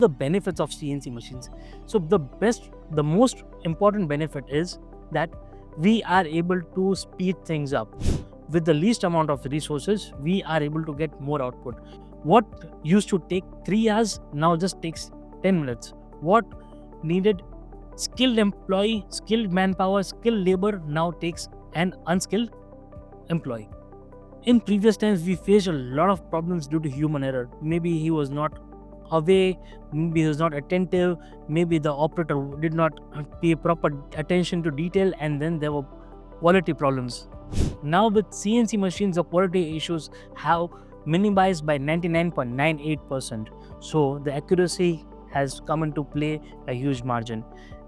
The benefits of CNC machines. So the most important benefit is that we are able to speed things up. With the least amount of resources, we are able to get more output. What used to take 3 hours now just takes 10 minutes. What needed skilled employee, skilled manpower, skilled labor now takes an unskilled employee. In previous times, we faced a lot of problems due to human error. Maybe he was not away, maybe he was not attentive, maybe the operator did not pay proper attention to detail, and then there were quality problems. Now with CNC machines, the quality issues have minimized by 99.98%. So the accuracy has come into play a huge margin.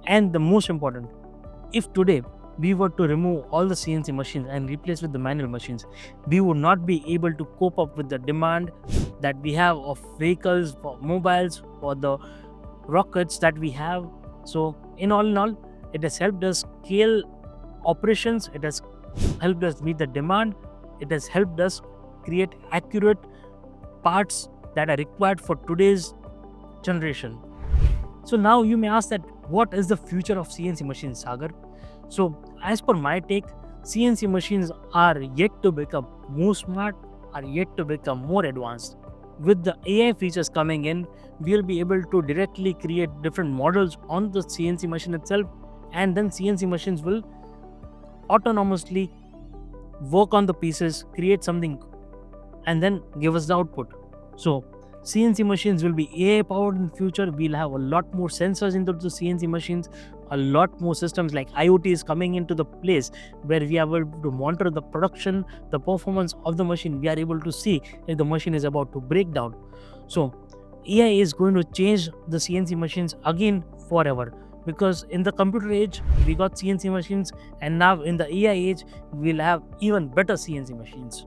And the most important, if today we were to remove all the CNC machines and replace with the manual machines, we would not be able to cope up with the demand that we have of vehicles, for mobiles, for the rockets that we have. So in all, it has helped us scale operations, it has helped us meet the demand, it has helped us create accurate parts that are required for today's generation. So now you may ask that what is the future of CNC machines, Sagar? So as per my take, CNC machines are yet to become more smart, are yet to become more advanced. With the AI features coming in, we'll be able to directly create different models on the CNC machine itself, and then CNC machines will autonomously work on the pieces, create something, and then give us the output. So CNC machines will be AI powered in the future. We'll have a lot more sensors into the CNC machines, a lot more systems like IoT is coming into the place where we are able to monitor the production, the performance of the machine. We are able to see if the machine is about to break down. So AI is going to change the CNC machines again forever, because in the computer age we got CNC machines, and now in the AI age we'll have even better CNC machines.